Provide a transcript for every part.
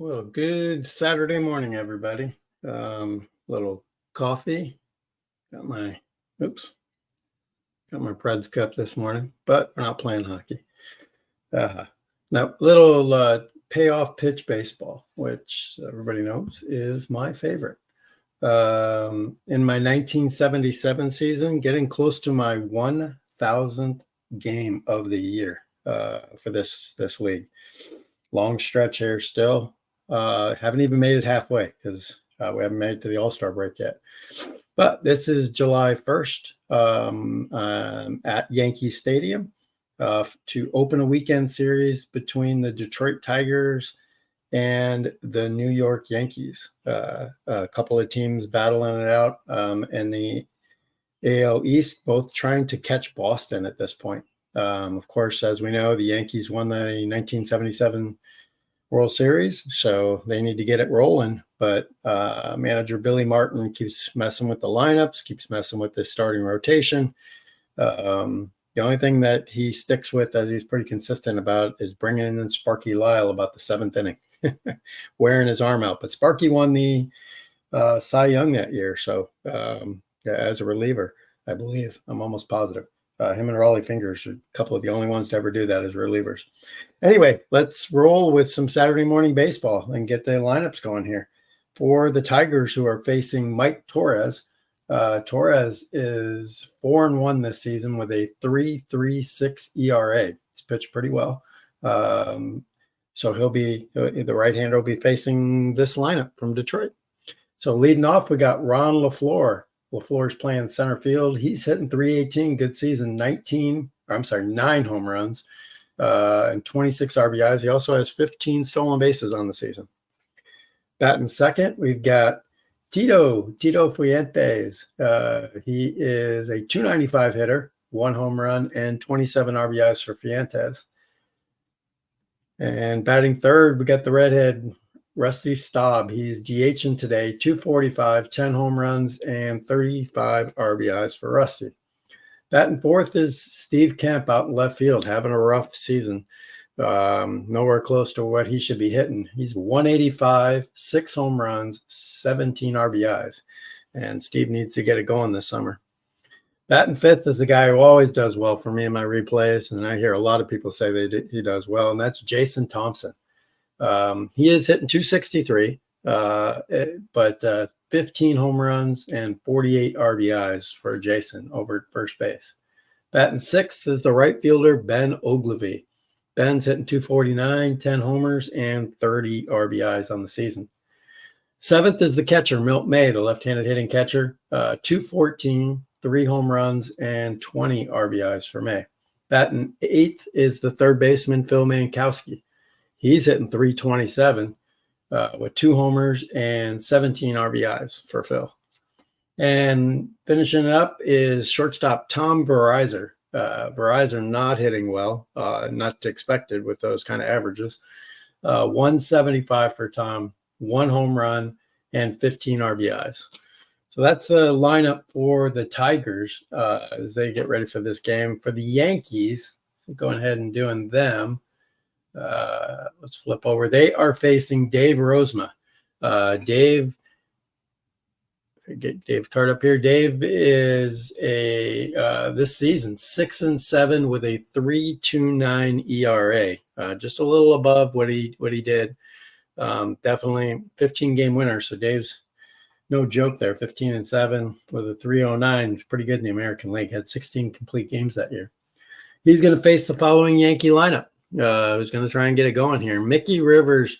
Well, good Saturday morning, everybody. Little coffee. Got my, oops, got my Preds cup this morning, but we're not playing hockey. Now, little payoff pitch baseball, which everybody knows is my favorite. In my 1977 season, getting close to my 1,000th game of the year for this league. Long stretch here still. Haven't even made it halfway because we haven't made it to the All-Star break yet. But this is July 1st at Yankee Stadium to open a weekend series between the Detroit Tigers and the New York Yankees. A couple of teams battling it out in the AL East, both trying to catch Boston at this point. Of course, as we know, the Yankees won the 1977 World Series, so they need to get it rolling. But manager Billy Martin keeps messing with the lineups, keeps messing with the starting rotation. The only thing that he sticks with that he's pretty consistent about is bringing in Sparky Lyle about the seventh inning, wearing his arm out. But Sparky won the Cy Young that year, so as a reliever, I believe. I'm almost positive. Him and Raleigh Fingers are a couple of the only ones to ever do that as relievers. Anyway, let's roll with some Saturday morning baseball and get the lineups going here. For the Tigers, who are facing Mike Torres, Torres is 4-1 this season with a 3.36 ERA. He's pitched pretty well. So he'll be the right-hander will be facing this lineup from Detroit. So leading off, we got Ron LaFleur. LaFleur's playing center field. He's hitting .318, good season, 9 home runs and 26 RBIs. He also has 15 stolen bases on the season. Batting second, we've got Tito Fuentes. He is a .295 hitter, 1 home run and 27 RBIs for Fuentes. And batting third, we got the redhead, Rusty Staub. He's DHing today, .245, 10 home runs, and 35 RBIs for Rusty. Batting fourth is Steve Kemp out in left field, having a rough season. Nowhere close to what he should be hitting. He's .185, 6 home runs, 17 RBIs. And Steve needs to get it going this summer. Batting fifth is a guy who always does well for me in my replays, and I hear a lot of people say he does well, and that's Jason Thompson. He is hitting .263, but 15 home runs and 48 RBIs for Jason over at first base. Batting sixth is the right fielder, Ben Ogilvy. Ben's hitting .249, 10 homers, and 30 RBIs on the season. Seventh is the catcher, Milt May, the left-handed hitting catcher, .214, 3 home runs, and 20 RBIs for May. Batting eighth is the third baseman, Phil Mankowski. He's hitting .327 with 2 homers and 17 RBIs for Phil. And finishing it up is shortstop Tom Verizor. Verizor not hitting well, not expected with those kind of averages. 175 for Tom, 1 home run, and 15 RBIs. So that's the lineup for the Tigers as they get ready for this game. For the Yankees, going ahead and doing them. Let's flip over. They are facing Dave Rozema. Get Dave's card up here. Dave is this season 6-7 with a 3.29 ERA, just a little above what he did. Definitely 15-game winner. So Dave's no joke there. 15-7 with a 3.09. He's pretty good in the American League. Had 16 complete games that year. He's going to face the following Yankee lineup. Who's going to try and get it going here. Mickey Rivers,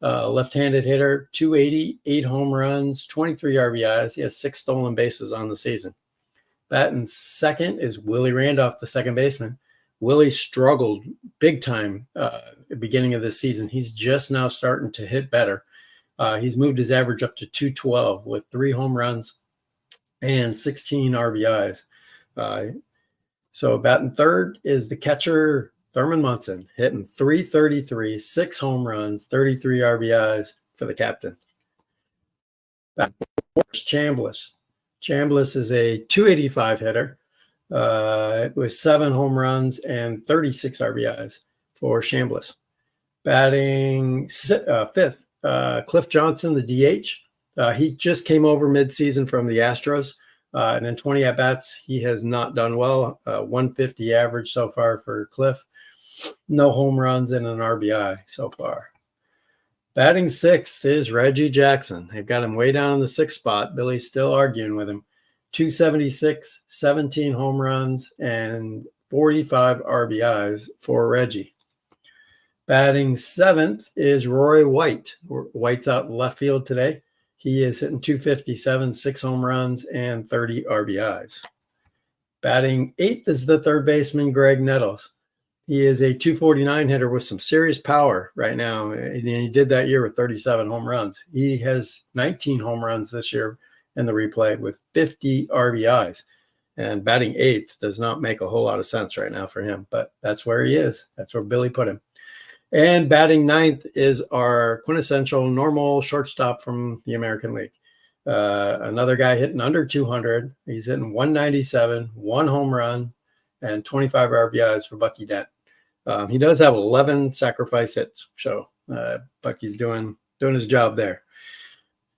left-handed hitter, .280, 8 home runs, 23 RBIs. He has 6 stolen bases on the season. Batting second is Willie Randolph, the second baseman. Willie struggled big time at the beginning of this season. He's just now starting to hit better. He's moved his average up to .212 with 3 home runs and 16 RBIs. So batting third is the catcher, Thurman Munson, hitting .333, 6 home runs, 33 RBIs for the captain. Back Chambliss. Chambliss is a .285 hitter with 7 home runs and 36 RBIs for Chambliss. Batting fifth, Cliff Johnson, the DH. He just came over midseason from the Astros. And in 20 at-bats, he has not done well. 150 average so far for Cliff. No home runs and an RBI so far. Batting sixth is Reggie Jackson. They've got him way down in the sixth spot. Billy's still arguing with him. 276, 17 home runs, and 45 RBIs for Reggie. Batting seventh is Roy White. White's out in left field today. He is hitting 257, 6 home runs, and 30 RBIs. Batting eighth is the third baseman, Greg Nettles. He is a 249 hitter with some serious power right now. And he did that year with 37 home runs. He has 19 home runs this year in the replay with 50 RBIs. And batting eighth does not make a whole lot of sense right now for him, but that's where he is. That's where Billy put him. And batting ninth is our quintessential normal shortstop from the American League. Another guy hitting under 200. He's hitting 197, 1 home run, and 25 RBIs for Bucky Dent. He does have 11 sacrifice hits, so Bucky's doing his job there.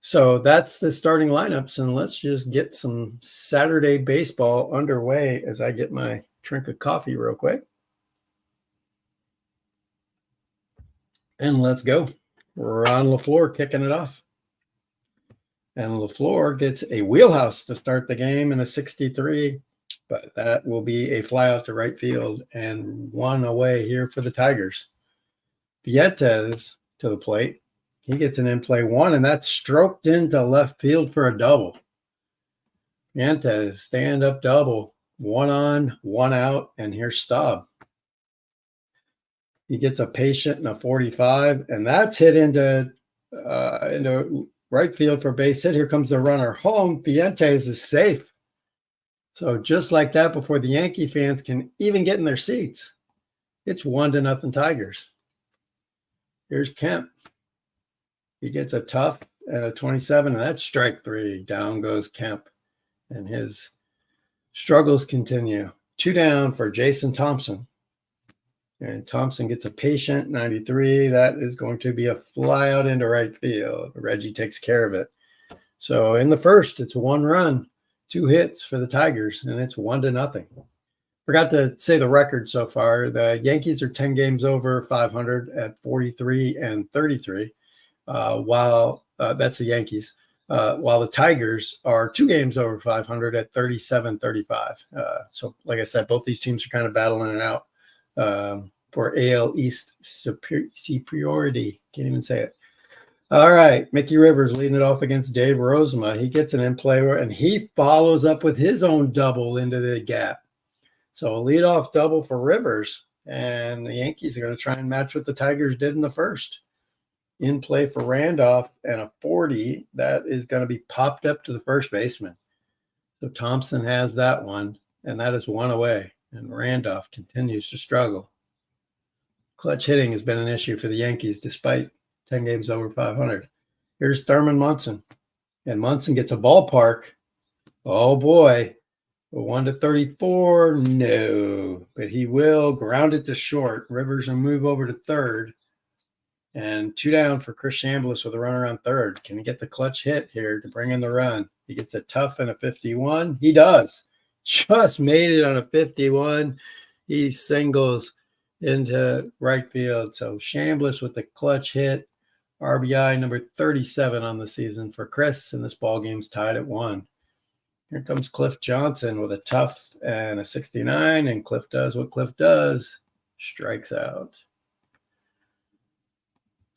So that's the starting lineups, and let's just get some Saturday baseball underway as I get my drink of coffee real quick. And let's go. Ron LaFleur kicking it off. And LaFleur gets a wheelhouse to start the game in a 63, but that will be a fly out to right field and 1 away here for the Tigers. Vientes to the plate. He gets an in-play 1, and that's stroked into left field for a double. Vientes, stand-up double. 1 on, 1 out, and here's Staub. He gets a patient and a 45, and that's hit into right field for a base hit. Here comes the runner home. Vientes is safe. So just like that, before the Yankee fans can even get in their seats, it's 1-0 Tigers. Here's Kemp. He gets a tough and a 27, and that's strike 3. Down goes Kemp, and his struggles continue. 2 down for Jason Thompson. And Thompson gets a patient 93. That is going to be a fly out into right field. Reggie takes care of it. So in the first, it's 1 run, 2 hits for the Tigers, and it's 1-0. Forgot to say the record so far. The Yankees are 10 games over 500 at 43 and 33. While that's the Yankees. While the Tigers are 2 games over 500 at 37-35. So like I said, both these teams are kind of battling it out. For AL East superiority. Can't even say it. All right. Mickey Rivers leading it off against Dave Rozema. He gets an in-play, and he follows up with his own double into the gap. So a leadoff double for Rivers, and the Yankees are going to try and match what the Tigers did in the first. In play for Randolph, and a 40 that is going to be popped up to the first baseman. So Thompson has that one, and that is 1 away. And Randolph continues to struggle. Clutch hitting has been an issue for the Yankees despite 10 games over 500. Here's Thurman Munson. And Munson gets a ballpark. Oh, boy. 1-34. No. But he will ground it to short. Rivers will move over to third. And 2 down for Chris Chambliss with a runner on third. Can he get the clutch hit here to bring in the run? He gets a tough and a 51. He does. Just made it on a 51. He singles into right field. So Chambliss with the clutch hit. RBI number 37 on the season for Chris, and this ball game's tied at 1. Here comes Cliff Johnson with a tough and a 69, and Cliff does what Cliff does. Strikes out.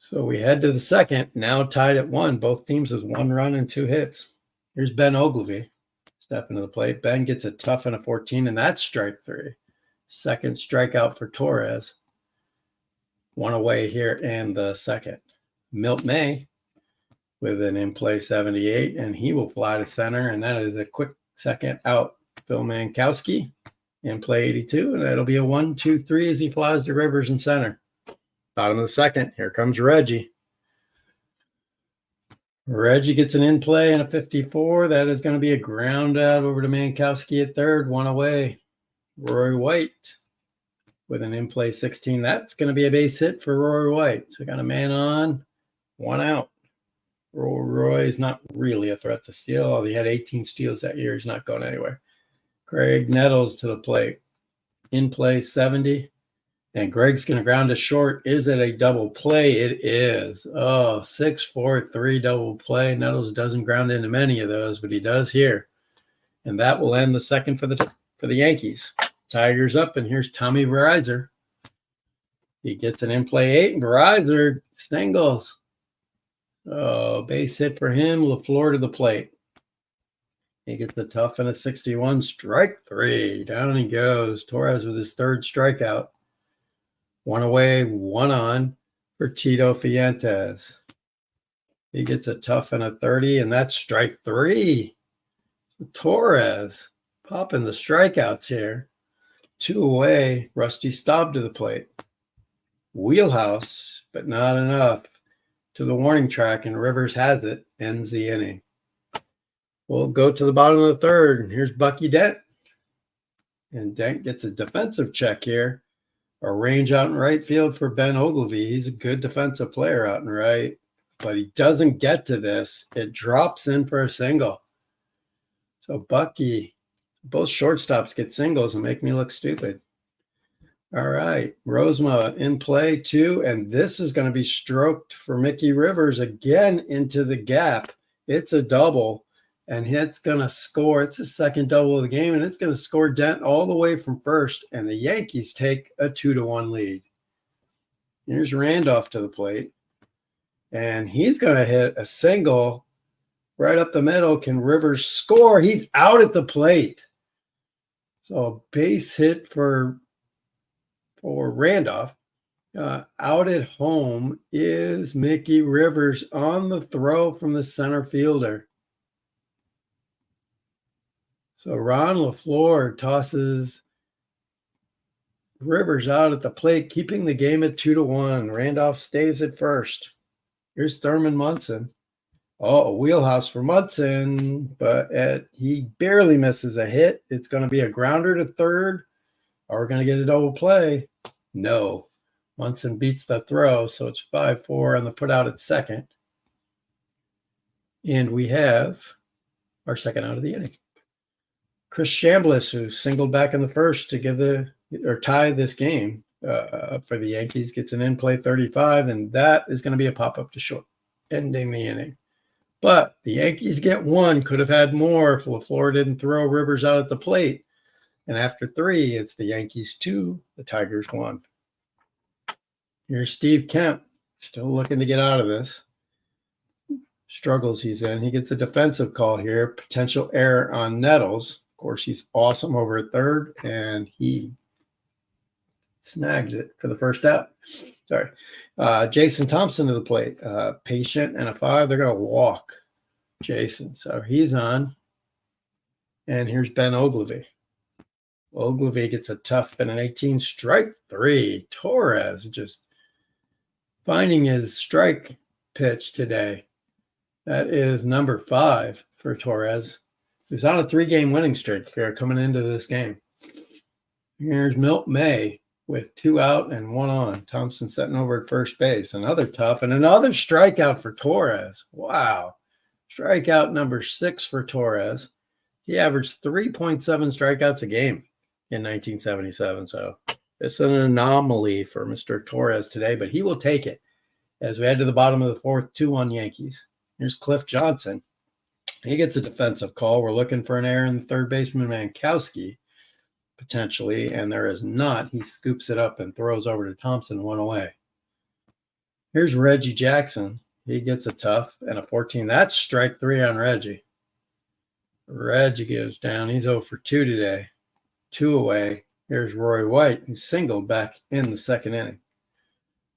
So we head to the second, now tied at 1. Both teams with 1 run and 2 hits. Here's Ben Ogilvy. Step into the plate. Ben gets a tough and a 14, and that's strike 3. Second strikeout for Torres. 1 away here in the second. Milt May with an in-play 78, and he will fly to center, and that is a quick second out. Phil Mankowski in play 82, and that'll be a 1-2-3 as he flies to Rivers in center. Bottom of the second, here comes Reggie. Reggie gets an in-play and a 54. That is going to be a ground out over to Mankowski at third, 1 away. Roy White with an in-play 16. That's going to be a base hit for Roy White. So we got a man on, 1 out. Roy is not really a threat to steal. Although he had 18 steals that year. He's not going anywhere. Greg Nettles to the plate. In play 70. And Greg's going to ground to short. Is it a double play? It is. Oh, 6-4-3 double play. Nettles doesn't ground into many of those, but he does here. And that will end the second for the Yankees. Tigers up, and here's Tommy Verizor. He gets an in-play 8, and Verizor singles. Oh, base hit for him. LaFleur to the plate. He gets the tough and a 61. Strike 3. Down he goes. Torres with his third strikeout. 1 away, 1 on for Tito Fuentes. He gets a tough and a 30, and that's strike 3. Torres popping the strikeouts here. 2 away. Rusty Staub to the plate. Wheelhouse, but not enough. To the warning track, and Rivers has it. Ends the inning. We'll go to the bottom of the third. Here's Bucky Dent. And Dent gets a defensive check here. A range out in right field for Ben Oglivie. He's a good defensive player out in right, but he doesn't get to this. It drops in for a single. So Bucky, both shortstops get singles and make me look stupid. All right, Rosema in play 2, and this is going to be stroked for Mickey Rivers again into the gap. It's a double, and it's going to score. It's his second double of the game, and it's going to score Dent all the way from first, and the Yankees take a 2-1 lead. Here's Randolph to the plate, and he's going to hit a single right up the middle. Can Rivers score? He's out at the plate. So a base hit for Randolph. Out at home is Mickey Rivers on the throw from the center fielder. So Ron LaFleur tosses Rivers out at the plate, keeping the game at 2-1. Randolph stays at first. Here's Thurman Munson. Oh, a wheelhouse for Munson, but he barely misses a hit. It's going to be a grounder to third. Are we going to get a double play? No. Munson beats the throw, so it's 5-4 on the put out at second. And we have our second out of the inning. Chris Chambliss, who singled back in the first to tie this game for the Yankees, gets an in-play 35, and that is going to be a pop-up to short, ending the inning. But the Yankees get 1, could have had more if LaFleur didn't throw Rivers out at the plate. And after 3, it's the Yankees 2, the Tigers 1. Here's Steve Kemp, still looking to get out of this. Struggles he's in. He gets a defensive call here, potential error on Nettles. Of course, he's awesome over at third, and he snags it for the first out. Sorry. Jason Thompson to the plate. Patient and a 5. They're going to walk Jason. So he's on. And here's Ben Oglivie. Oglivie gets a tough and an 18. Strike 3. Torres just finding his strike pitch today. That is number 5 for Torres. He's on a 3-game winning streak here coming into this game. Here's Milt May with 2 out and 1 on. Thompson setting over at first base. Another tough and another strikeout for Torres. Wow. Strikeout number 6 for Torres. He averaged 3.7 strikeouts a game in 1977. So it's an anomaly for Mr. Torres today, but he will take it as we head to the bottom of the fourth. 2-1 Yankees. Here's Cliff Johnson. He gets a defensive call. We're looking for an error in the third baseman, Mankowski, potentially, and there is not. He scoops it up and throws over to Thompson, 1 away. Here's Reggie Jackson. He gets a tough and a 14. That's strike 3 on Reggie. Reggie goes down. He's 0 for 2 today. 2 away. Here's Roy White, who singled back in the second inning.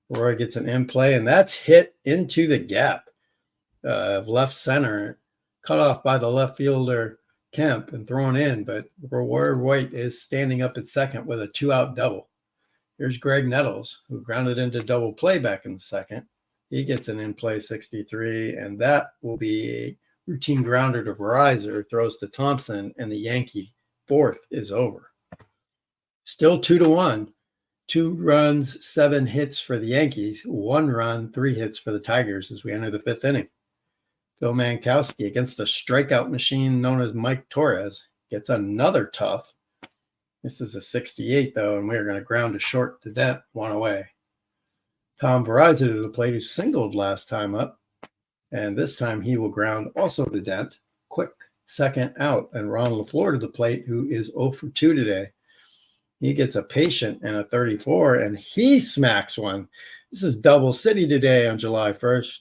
Roy gets an in-play, and that's hit into the gap of left center, cut off by the left fielder Kemp and thrown in, but Roy White is standing up at second with a 2-out double. Here's Greg Nettles, who grounded into double play back in the second. He gets an in-play 63, and that will be a routine grounder to Verizor, throws to Thompson, and the Yankee fourth is over. Still 2-1. 2 runs, 7 hits for the Yankees, 1 run, 3 hits for the Tigers as we enter the 5th inning. Phil Mankowski against the strikeout machine known as Mike Torres gets another tough. This is a 68, though, and we're going to ground to short to dent, 1 away. Tom Verizon to the plate, who singled last time up, and this time he will ground also to dent. Quick second out, and Ron LaFleur to the plate, who is 0 for 2 today. He gets a patient and a 34, and he smacks one. This is double city today on July 1st.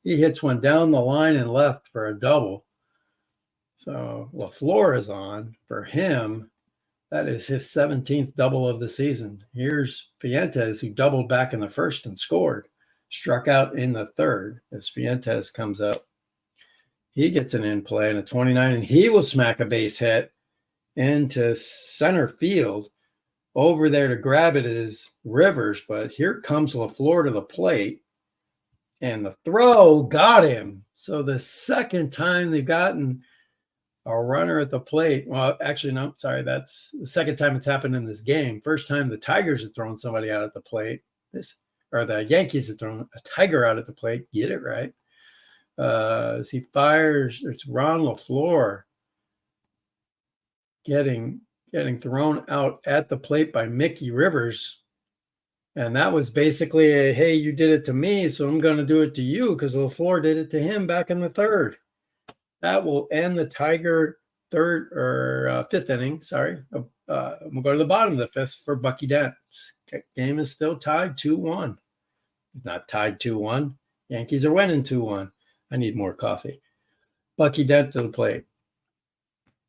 He hits one down the line and left for a double. So LaFleur is on. For him, that is his 17th double of the season. Here's Fuentes, who doubled back in the first and scored. Struck out in the third as Fuentes comes up. He gets an in play and a 29, and he will smack a base hit into center field. Over there to grab it is Rivers, but here comes LaFleur to the plate, and the throw got him. So the second time they've gotten a runner at the plate, well, actually, no, sorry, that's the second time it's happened in this game. First time the Tigers have thrown somebody out at the plate. The Yankees have thrown a Tiger out at the plate. Get it right. As he fires, it's Ron LaFleur getting thrown out at the plate by Mickey Rivers. And that was basically a, hey, you did it to me, so I'm going to do it to you, because LaFleur did it to him back in the third. That will end the Tiger fifth inning. Sorry. We'll go to the bottom of the fifth for Bucky Dent. Game is still tied 2-1. Not tied 2-1. Yankees are winning 2-1. I need more coffee. Bucky Dent to the plate.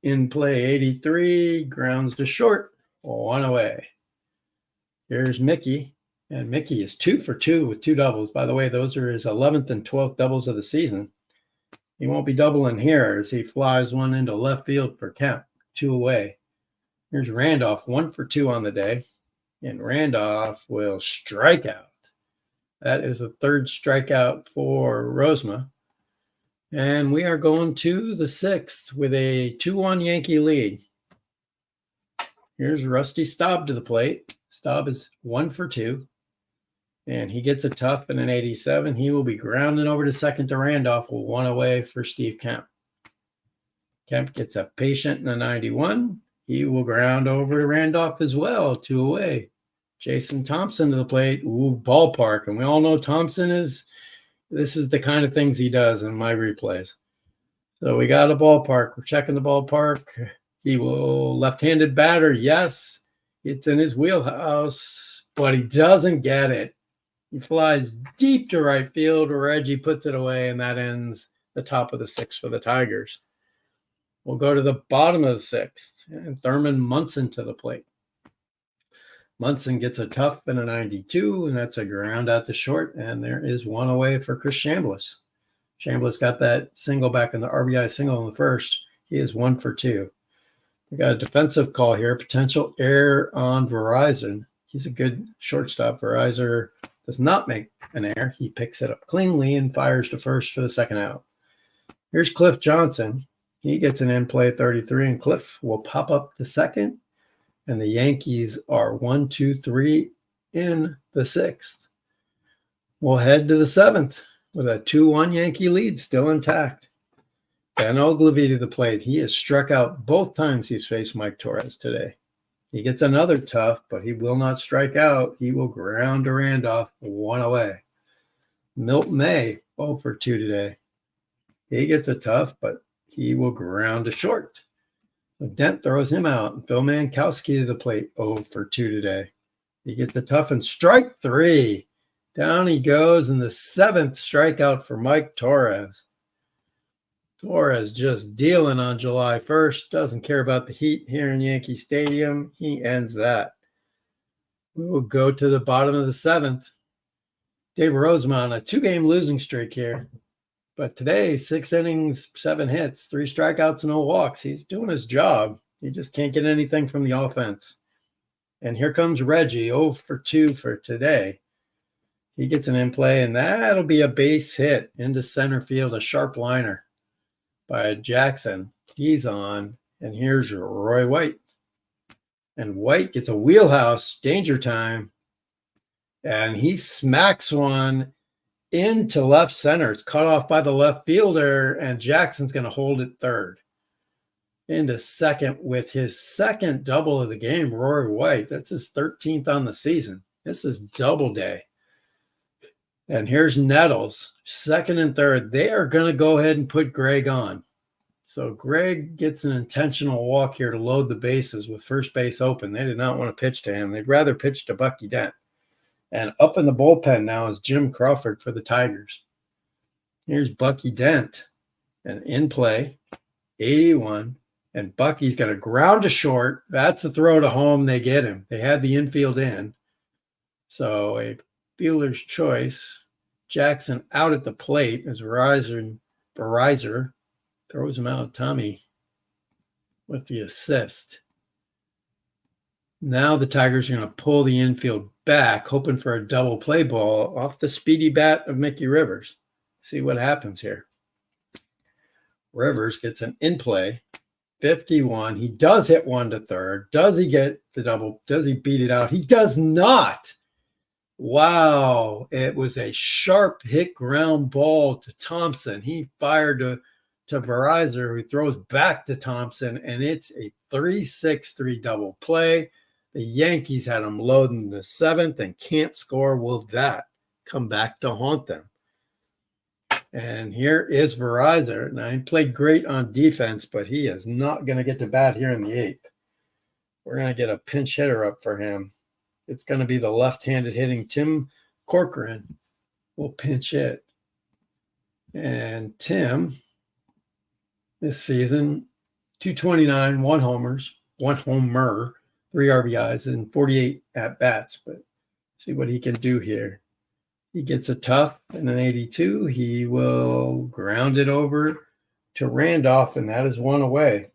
In play, 83, grounds to short, 1 away. Here's Mickey, and Mickey is 2 for 2 with 2 doubles. By the way, those are his 11th and 12th doubles of the season. He won't be doubling here as he flies one into left field for Kemp, 2 away. Here's Randolph, 1 for 2 on the day, and Randolph will strike out. That is the 3rd strikeout for Rosma. And we are going to the 6th with a 2-1 Yankee lead. Here's Rusty Staub to the plate. Staub is 1 for 2. And he gets a tough and an 87. He will be grounding over to second to Randolph with 1 away for Steve Kemp. Kemp gets a patient and a 91. He will ground over to Randolph as well, 2 away. Jason Thompson to the plate. Ooh, ballpark. And we all know Thompson this is the kind of things he does in my replays. So we got a ballpark. We're checking the ballpark. He will left-handed batter. Yes, it's in his wheelhouse, but he doesn't get it. He flies deep to right field. Reggie puts it away, and that ends the top of the 6th for the Tigers. We'll go to the bottom of the 6th, and Thurman Munson to the plate. Munson gets a tough and a 92, and that's a ground out to short, and there is 1 away for Chris Chambliss. Chambliss got that single back in the RBI single in the first. He is 1 for 2. We got a defensive call here, potential error on Verizon. He's a good shortstop. Verizon does not make an error. He picks it up cleanly and fires to first for the second out. Here's Cliff Johnson. He gets an in-play 33, and Cliff will pop up to second. And the Yankees are 1, 2, 3 in the 6th. We'll head to the 7th with a 2-1 Yankee lead still intact. Ben Ogilvy to the plate. He has struck out both times he's faced Mike Torres today. He gets another tough, but he will not strike out. He will ground to Randolph, 1 away. Milt May, 0 for 2 today. He gets a tough, but he will ground to short. Dent throws him out, and Phil Mankowski to the plate, 0 for 2 today. He gets the tough and strike 3. Down he goes in the 7th strikeout for Mike Torres. Torres just dealing on July 1st. Doesn't care about the heat here in Yankee Stadium. He ends that. We will go to the bottom of the 7th. Dave Rozema on a 2-game losing streak here. But today, 6 innings, 7 hits, 3 strikeouts, no walks. He's doing his job. He just can't get anything from the offense. And here comes Reggie, 0 for 2 for today. He gets an in-play, and that'll be a base hit into center field, a sharp liner by Jackson. He's on, and here's Roy White. And White gets a wheelhouse, danger time, And he smacks one into left center. It's cut off by the left fielder, and Jackson's going to hold it third. Into second with his second double of the game, Rory White. That's his 13th on the season. This is double day. And here's Nettles, second and third. They are going to go ahead and put Greg on. So Greg gets an intentional walk here to load the bases with first base open. They did not want to pitch to him. They'd rather pitch to Bucky Dent. And up in the bullpen now is Jim Crawford for the Tigers. Here's Bucky Dent. And in play, 81. And Bucky's got a ground to short. That's the throw to home. They get him. They had the infield in. So a fielder's choice. Jackson out at the plate as Verizon throws him out. Tommy with the assist. Now the Tigers are going to pull the infield back, hoping for a double play ball off the speedy bat of Mickey Rivers. See what happens here. Rivers gets an in play, 51. He does hit one to third. Does he get the double? Does he beat it out? He does not. Wow. It was a sharp hit ground ball to Thompson. He fired to Verizon, who throws back to Thompson, and it's a 3-6-3 double play. The Yankees had him loading the seventh and can't score. Will that come back to haunt them? And here is Verizon. Now, he played great on defense, but he is not going to get to bat here in the eighth. We're going to get a pinch hitter up for him. It's going to be the left-handed hitting Tim Corcoran will pinch hit. And Tim, this season, 229, one homer, 3 RBIs, and 48 at-bats. But see what he can do here. He gets a tough and an 82. He will ground it over to Randolph, and that is one away.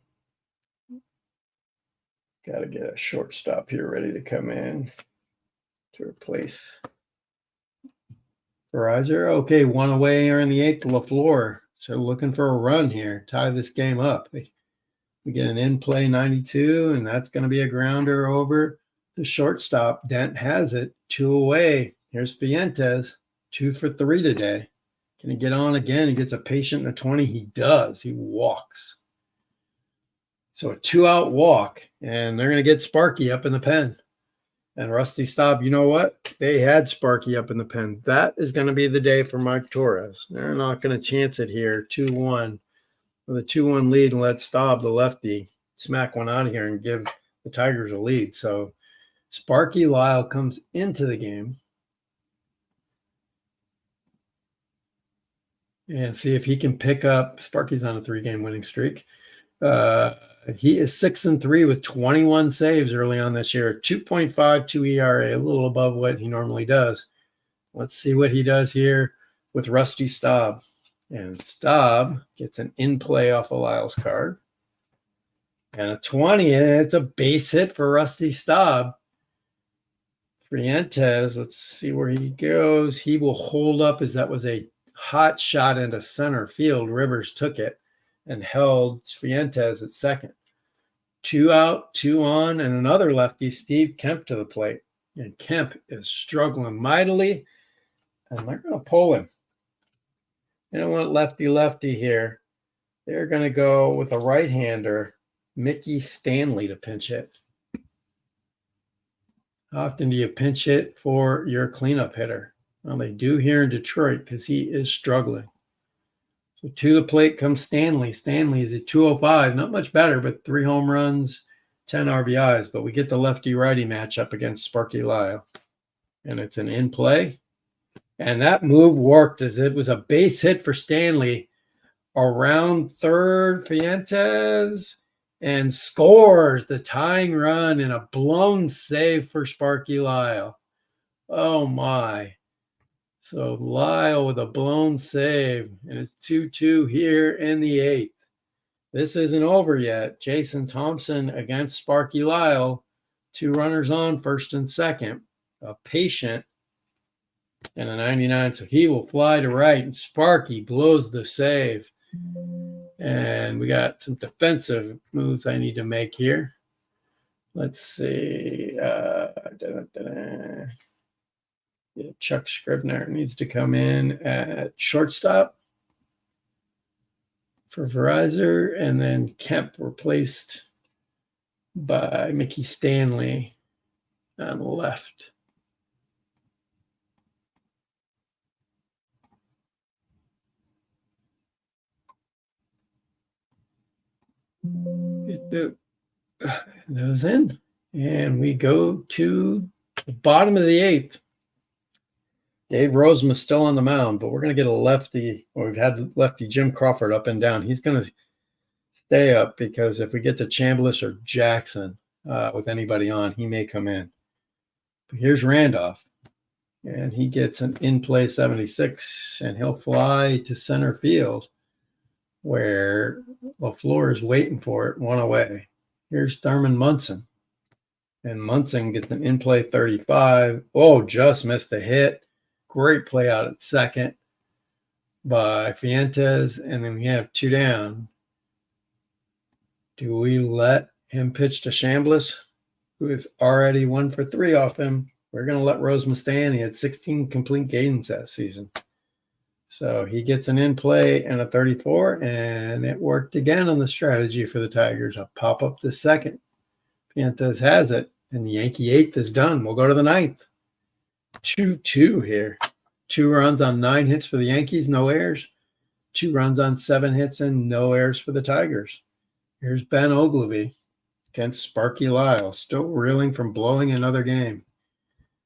Got to get a shortstop here ready to come in to replace Verizon. Okay, one away here in the eighth, LaFleur. So looking for a run here, tie this game up. We get an in-play 92, and that's going to be a grounder over the shortstop. Dent has it, 2 away. Here's Fuentes, 2 for 3 today. Can he get on again? He gets a patient and a 20. He does. He walks. So a 2-out walk, and they're going to get Sparky up in the pen. And Rusty Staub, you know what? They had Sparky up in the pen. That is going to be the day for Mike Torres. They're not going to chance it here, 2-1. With a 2-1 lead and let Staub, the lefty, smack one out of here and give the Tigers a lead. So Sparky Lyle comes into the game. And see if he can pick up. Sparky's on a 3-game winning streak. He is 6-3 with 21 saves early on this year. 2.52 ERA, a little above what he normally does. Let's see what he does here with Rusty Staub. And Staub gets an in-play off of Lyle's card. And a 20, and it's a base hit for Rusty Staub. Fuentes, let's see where he goes. He will hold up as that was a hot shot into center field. Rivers took it and held Fuentes at second. 2 out, 2 on, and another lefty, Steve Kemp, to the plate. And Kemp is struggling mightily, and they're going to pull him. They don't want lefty here. They're going to go with a right-hander, Mickey Stanley, to pinch hit. How often do you pinch hit for your cleanup hitter? Well, they do here in Detroit because he is struggling. So to the plate comes Stanley. Stanley is at 205, not much better, but 3 home runs, 10 RBIs. But we get the lefty-righty matchup against Sparky Lyle. And it's an in-play. And that move worked as it was a base hit for Stanley around third. Fuentes and scores the tying run in a blown save for Sparky Lyle. Oh, my. So Lyle with a blown save, and it's 2-2 here in the eighth. This isn't over yet. Jason Thompson against Sparky Lyle. 2 runners on, first and second. A patient and a 99, so he will fly to right, and Sparky blows the save. And we got some defensive moves I need to make here. Let's see. Yeah, Chuck Scrivener needs to come in at shortstop for Verizon, and then Kemp replaced by Mickey Stanley on the left. Get those in, and we go to the bottom of the 8th. Dave Roseman's still on the mound, but we're going to get a lefty, or we've had lefty Jim Crawford up and down. He's going to stay up because if we get to Chambliss or Jackson with anybody on, he may come in. But here's Randolph, and he gets an in-play 76, and he'll fly to center field where LaFleur is waiting for it, one away. Here's Thurman Munson, and Munson gets an in-play 35. Oh, just missed a hit. Great play out at second by Fuentes, and then we have 2 down. Do we let him pitch to Chambliss, who is already 1 for 3 off him? We're going to let Roseman stay in. He had 16 complete games that season. So he gets an in-play and a 34, and it worked again on the strategy for the Tigers. I'll pop up the second. Fuentes has it, and the Yankee 8th is done. We'll go to the 9th. 2-2 here. 2 runs on 9 hits for the Yankees, no errors. 2 runs on 7 hits and no errors for the Tigers. Here's Ben Ogilvy against Sparky Lyle, still reeling from blowing another game.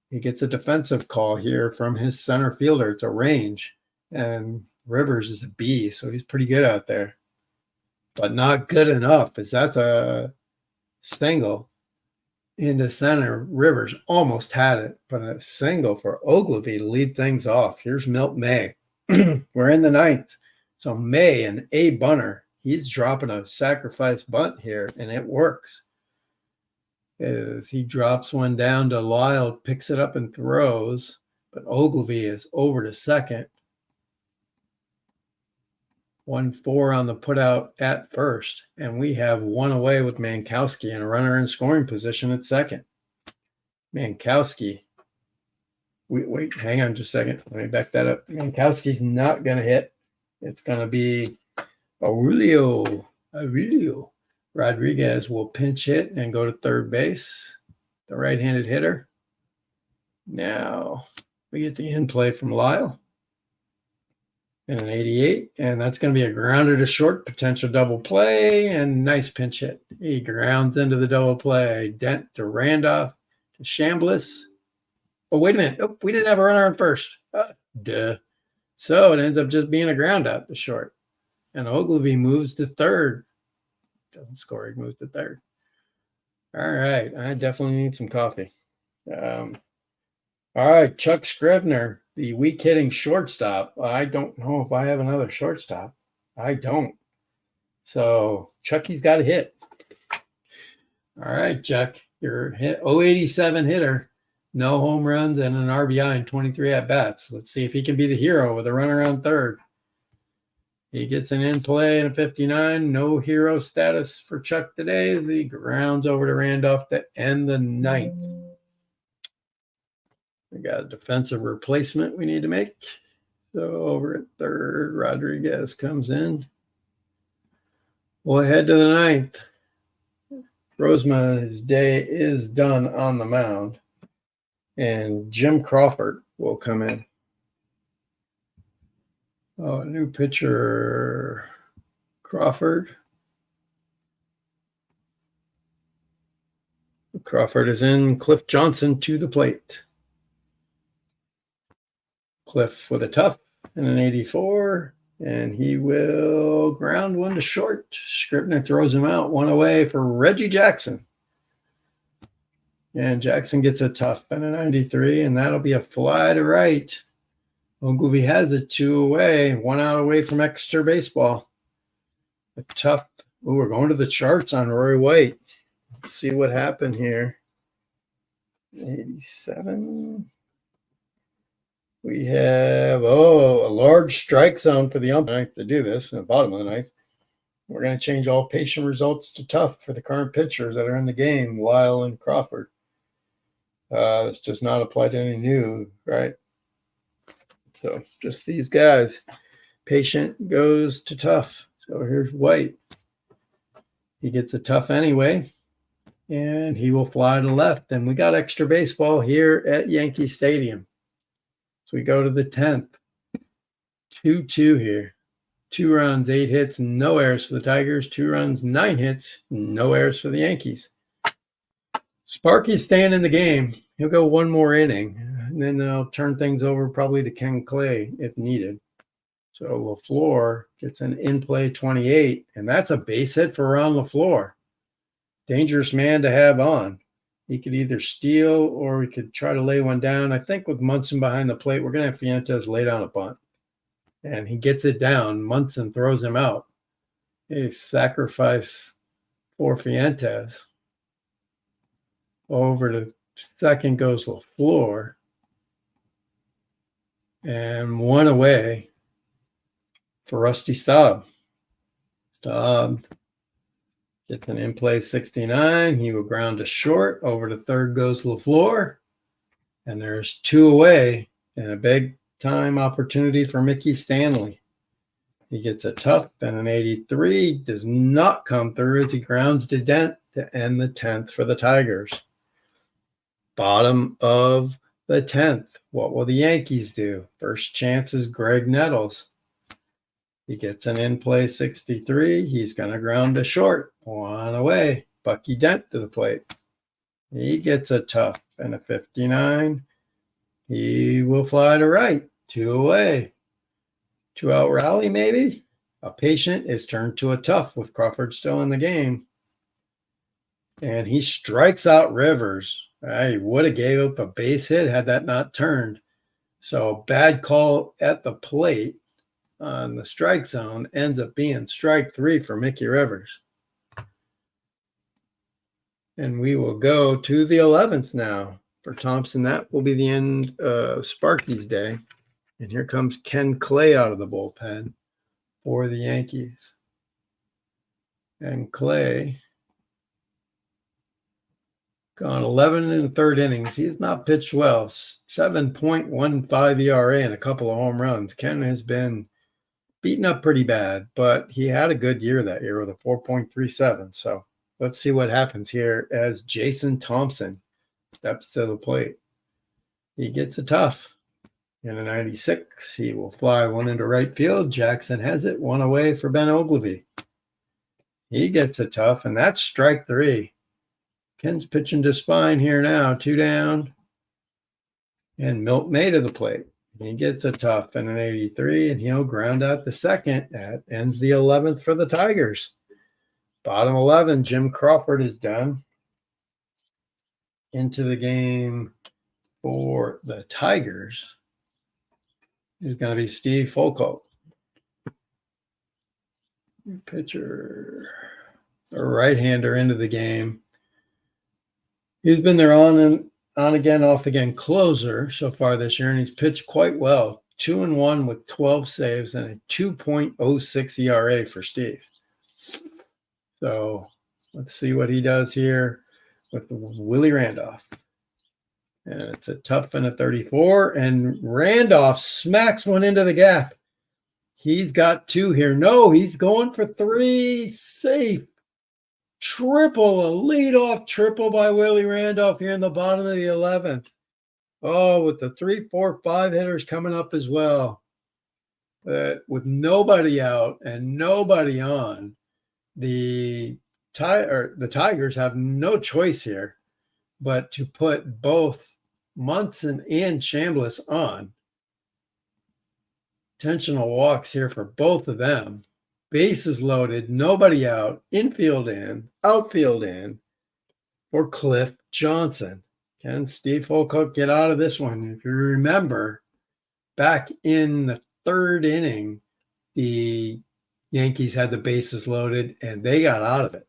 He gets a defensive call here from his center fielder. It's a range, and Rivers is a B, so he's pretty good out there. But not good enough, as that's a single into center. Rivers almost had it, but a single for Ogilvy to lead things off. Here's Milt May. We're in the 9th. So May, an A bunter, he's dropping a sacrifice bunt here, and it works. As he drops one down to Lyle, picks it up and throws, but Ogilvy is over to second. 1-4 on the putout at first, and we have 1 away with Mankowski and a runner in scoring position at second. Mankowski. Wait, hang on just a second. Let me back that up. Mankowski's not going to hit. It's going to be Aurelio. Rodriguez will pinch hit and go to third base, the right-handed hitter. Now we get the in-play from Lyle. And an 88, and that's going to be a grounder to short, potential double play, and nice pinch hit. He grounds into the double play. Dent to Randolph to Chambliss. Oh, wait a minute. Oh, we didn't have a runner on first. Duh. So it ends up just being a ground out to short. And Ogilvy moves to third. Doesn't score, he moves to third. All right. I definitely need some coffee. All right. Chuck Scrivener, the weak hitting shortstop. I don't know if I have another shortstop. I don't. So Chucky's got a hit. All right, Chuck, your hit 087 hitter, no home runs and an RBI in 23 at bats. Let's see if he can be the hero with a runner on third. He gets an in play and a 59. No hero status for Chuck today. He grounds over to Randolph to end the 9th. We got a defensive replacement we need to make. So over at third, Rodriguez comes in. We'll head to the 9th. Roseman's day is done on the mound. And Jim Crawford will come in. Oh, new pitcher, Crawford. Crawford is in. Cliff Johnson to the plate. Cliff with a tough and an 84, and he will ground one to short. Scrivener throws him out, 1 away for Reggie Jackson. And Jackson gets a tough and a 93, and that'll be a fly to right. Ogilvy has it 2 away, 1 out away from extra baseball. A tough. Oh, we're going to the charts on Roy White. Let's see what happened here. 87. We have, a large strike zone for the umpire to do this in the bottom of the 9th. We're going to change all patient results to tough for the current pitchers that are in the game, Lyle and Crawford. It's just not applied to any new, right? So just these guys. Patient goes to tough. So here's White. He gets a tough anyway, and he will fly to left. And we got extra baseball here at Yankee Stadium. So we go to the 10th. 2-2 here. 2 runs, 8 hits, no errors for the Tigers. 2 runs, 9 hits, no errors for the Yankees. Sparky's staying in the game. He'll go one more inning, and then they'll turn things over probably to Ken Clay if needed. So LaFleur gets an in-play 28, and that's a base hit for Ron LaFleur. Dangerous man to have on. He could either steal or we could try to lay one down. I think with Munson behind the plate, we're going to have Fuentes lay down a bunt. And he gets it down. Munson throws him out. A sacrifice for Fuentes. Over to second goes LaFleur. And one away for Rusty Staub. Staub gets an in-play 69. He will ground to short. Over to third goes LaFleur. And there's 2 away and a big time opportunity for Mickey Stanley. He gets a tough and an 83. Does not come through as he grounds to Dent to end the 10th for the Tigers. Bottom of the 10th. What will the Yankees do? First chance is Greg Nettles. He gets an in-play 63. He's going to ground to short. 1 away. Bucky Dent to the plate. He gets a tough and a 59. He will fly to right. 2 away. 2-out rally maybe. A patient is turned to a tough with Crawford still in the game. And he strikes out Rivers. He would have gave up a base hit had that not turned. So bad call at the plate on the strike zone ends up being strike 3 for Mickey Rivers. And we will go to the 11th now for Thompson. That will be the end of Sparky's day. And here comes Ken Clay out of the bullpen for the Yankees. And Clay gone 11 in the third innings. He has not pitched well. 7.15 ERA and a couple of home runs. Ken has been beaten up pretty bad, but he had a good year that year with a 4.37. So let's see what happens here as Jason Thompson steps to the plate. He gets a tough. In a 96, he will fly one into right field. Jackson has it. 1 away for Ben Ogilvy. He gets a tough, and that's strike 3. Ken's pitching to spine here now. 2 down. And Milt May to the plate. He gets a tough and an 83, and he'll ground out the second. That ends the 11th for the Tigers. Bottom 11, Jim Crawford is done. Into the game for the Tigers is going to be Steve Folkolt. Pitcher, a right-hander into the game. He's been there on again, off again closer so far this year, and he's pitched quite well. 2-1 with 12 saves and a 2.06 ERA for Steve. So let's see what he does here with Willie Randolph. And it's a tough and a 34, and Randolph smacks one into the gap. He's got 2 here. No, he's going for 3. Safe. Triple, a leadoff triple by Willie Randolph here in the bottom of the 11th. Oh, with the 3, 4, 5 hitters coming up as well. With nobody out and nobody on, the Tigers have no choice here but to put both Munson and Chambliss on. Intentional walks here for both of them. Bases loaded, nobody out, infield in, outfield in for Cliff Johnson. Can Steve Folkolt get out of this one? If you remember, back in the 3rd inning, the Yankees had the bases loaded and they got out of it.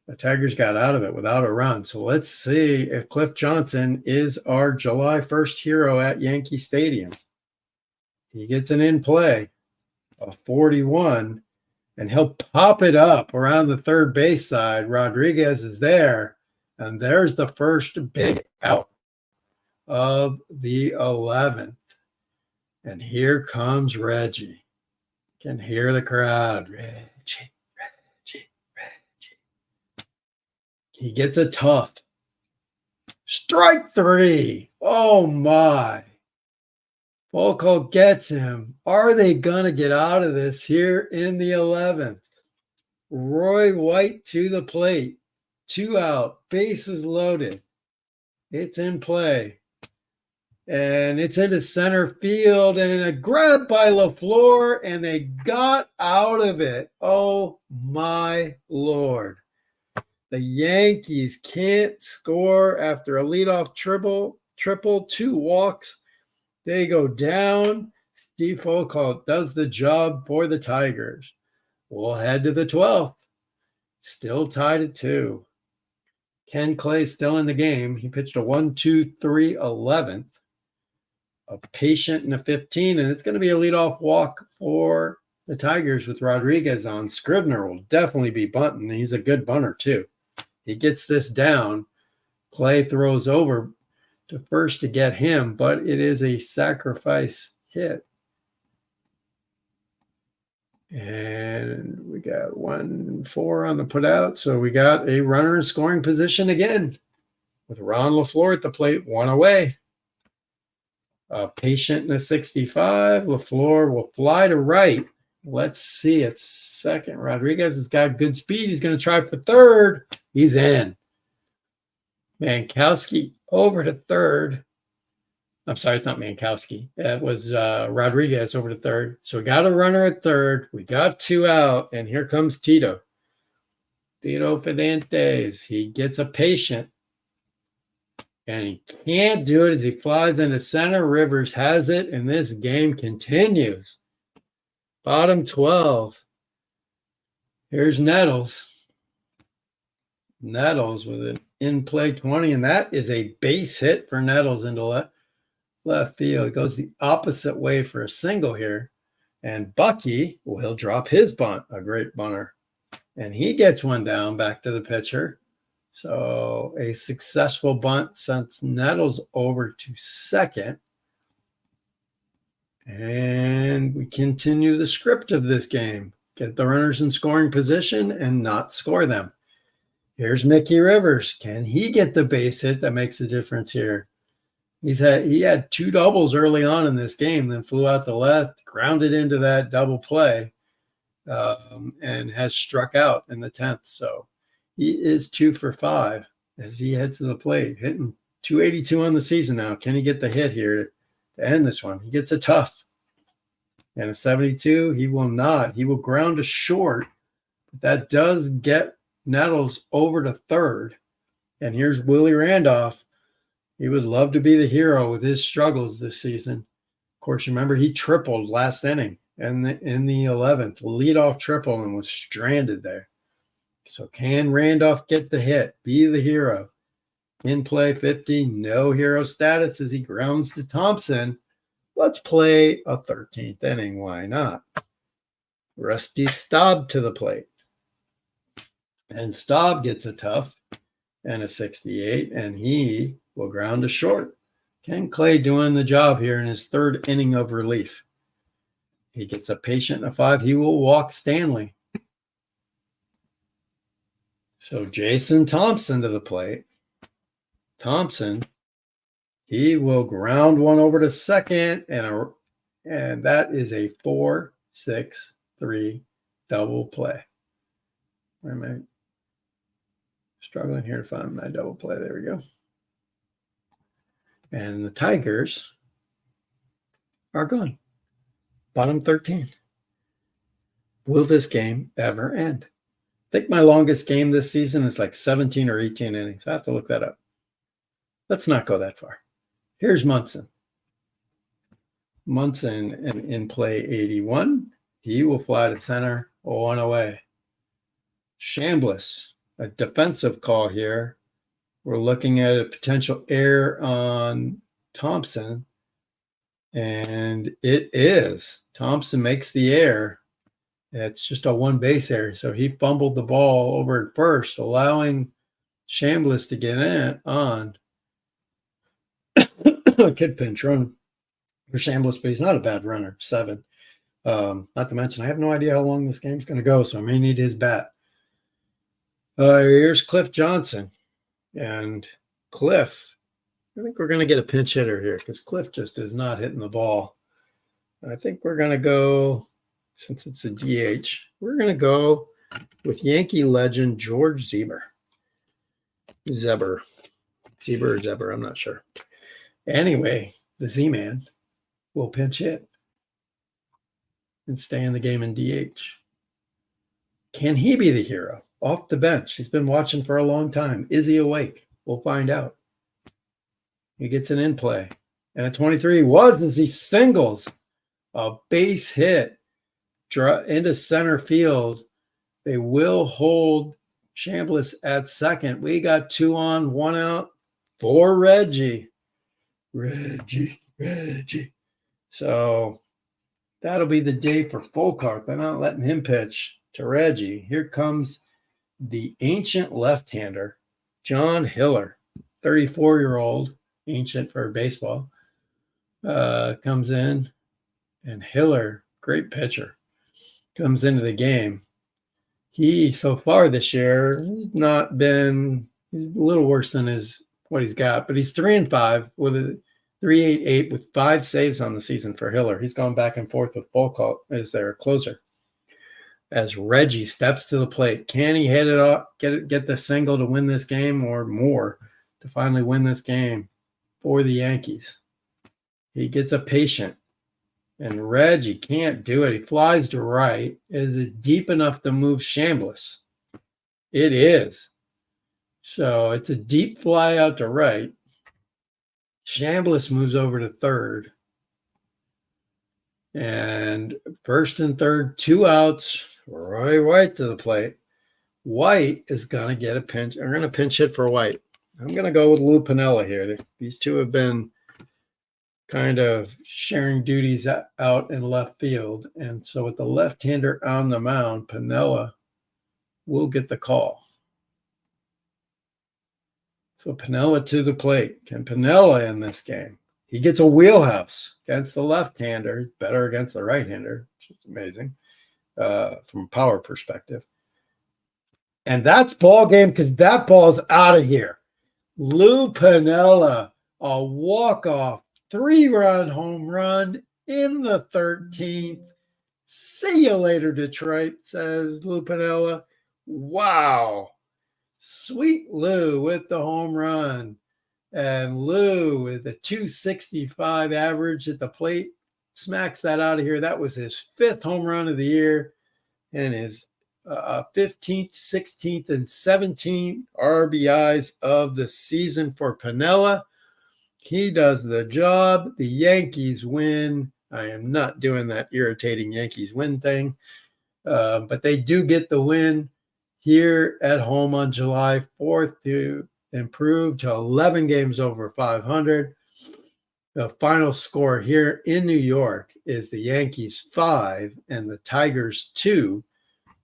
The Tigers got out of it without a run. So let's see if Cliff Johnson is our July 1st hero at Yankee Stadium. He gets an in-play of 41, and he'll pop it up around the third base side. Rodriguez is there, and there's the first big out. of the 11th. And here comes Reggie. Can hear the crowd. Reggie, Reggie, Reggie. He gets a tough. Strike three. Oh, my. Volko gets him. Are they going to get out of this here in the 11th? Roy White to the plate. 2 out. Bases loaded. It's in play. And it's into center field. And a grab by LaFleur. And they got out of it. Oh, my Lord. The Yankees can't score after a leadoff triple, 2 walks. They go down. Steve Volkalt does the job for the Tigers. We'll head to the 12th. Still tied at 2. Ken Clay still in the game. He pitched a 1-2-3 11th. A patient in a 15, and it's going to be a leadoff walk for the Tigers with Rodriguez on. Scrivener will definitely be bunting. He's a good bunter, too. He gets this down. Clay throws over to first to get him, but it is a sacrifice hit. And we got 1-4 on the putout. So we got a runner in scoring position again with Ron LaFleur at the plate, 1 away. A patient in a 65. LaFleur will fly to right. Let's see. It's second. Rodriguez has got good speed. He's going to try for third. He's in. Mankowski over to third. I'm sorry, it's not Mankowski. It was Rodriguez over to third. So we got a runner at third. We got 2 out, and here comes Tito. Tito Fernandez. He gets a patient, and he can't do it as he flies into center. Rivers has it, and this game continues. Bottom 12. Here's Nettles. Nettles with an in-play 20, and that is a base hit for Nettles into left field. It goes the opposite way for a single here. And Bucky, well, he'll drop his bunt, a great bunter. And he gets one down back to the pitcher. So a successful bunt sends Nettles over to second. And we continue the script of this game. Get the runners in scoring position and not score them. Here's Mickey Rivers. Can he get the base hit that makes a difference here? He had 2 doubles early on in this game, then flew out the left, grounded into that double play, and has struck out in the 10th. So he is 2 for 5 as he heads to the plate, hitting 282 on the season now. Can he get the hit here to end this one? He gets a tough. And a 72, he will not. He will ground to short. But that does get Nettles over to third. And here's Willie Randolph. He would love to be the hero with his struggles this season. Of course, remember he tripled last inning in the 11th, leadoff triple, and was stranded there. So can Randolph get the hit, be the hero? In play 50, no hero status as he grounds to Thompson. Let's play a 13th inning. Why not? Rusty Staub to the plate. And Staub gets a tough and a 68, and he will ground to short. Ken Clay doing the job here in his 3rd inning of relief. He gets a patient and a 5. He will walk Stanley. So Jason Thompson to the plate. Thompson, he will ground one over to second, and that is a 4-6-3 double play. Where am I struggling here to find my double play? There we go. And the Tigers are gone. Bottom 13. Will this game ever end? I think my longest game this season is like 17 or 18 innings. I have to look that up. Let's not go that far. Here's Munson. Munson in play 81. He will fly to center, 1 away. Chambliss, a defensive call here. We're looking at a potential error on Thompson, and it is. Thompson makes the error. It's just a 1 base error. So he fumbled the ball over at first, allowing Chambliss to get on. Kid pinch run for Chambliss, but he's not a bad runner. 7. Not to mention, I have no idea how long this game's going to go, so I may need his bat. Here's Cliff Johnson. And Cliff, I think we're going to get a pinch hitter here because Cliff just is not hitting the ball. I think we're going to go, since it's a DH, we're going to go with Yankee legend George Zeber. Zeber, I'm not sure. Anyway, the Z-Man will pinch hit and stay in the game in DH. Can he be the hero? Off the bench. He's been watching for a long time. Is he awake? We'll find out. He gets an in play. And at 23, he was as he singles a base hit into center field. They will hold Chambliss at second. We got 2 on, 1 out for Reggie. Reggie. So that'll be the day for Folkart. They're not letting him pitch to Reggie. Here comes the ancient left-hander, John Hiller, 34-year-old, ancient for baseball, comes in. And Hiller, great pitcher, comes into the game. He, so far this year, has not been, he's a little worse than what he's got, but he's 3-5 with a 3.88 with 5 saves on the season for Hiller. He's gone back and forth with Folkart as their closer. As Reggie steps to the plate, can he hit it up, get the single to win this game or more to finally win this game for the Yankees? He gets a patient, and Reggie can't do it. He flies to right. Is it deep enough to move Chambliss? It is. So it's a deep fly out to right. Chambliss moves over to third. And first and third, 2 outs. Roy White to the plate. White is going to get a pinch. I'm going to pinch hit for White. I'm going to go with Lou Piniella here. These two have been kind of sharing duties out in left field. And so with the left-hander on the mound, Piniella will get the call. So Piniella to the plate. Can Piniella in this game? He gets a wheelhouse against the left-hander, better against the right-hander, which is amazing from a power perspective. And that's ball game because that ball's out of here. Lou Piniella, a walk-off 3-run home run in the 13th. See you later, Detroit, says Lou Piniella. Wow. Sweet Lou with the home run. And Lou with a 265 average at the plate smacks that out of here. That was his 5th home run of the year and his 15th, 16th, and 17th RBIs of the season for Piniella. He does the job. The Yankees win. I am not doing that irritating Yankees win thing, but they do get the win here at home on July 4th to improve to 11 games over 500. The final score here in New York is the Yankees 5 and the Tigers 2.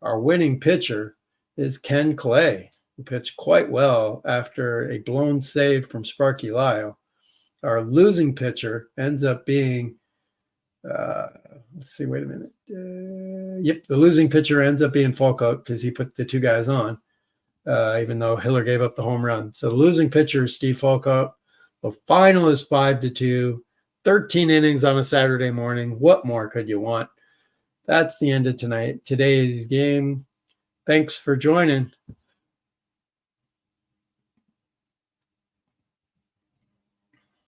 Our winning pitcher is Ken Clay, who pitched quite well after a blown save from Sparky Lyle. Our losing pitcher ends up being, let's see, wait a minute. The losing pitcher ends up being Folkart because he put the 2 guys on, even though Hiller gave up the home run. So the losing pitcher is Steve Folkart. The final is 5-2, 13 innings on a Saturday morning. What more could you want? That's the end of today's game. Thanks for joining.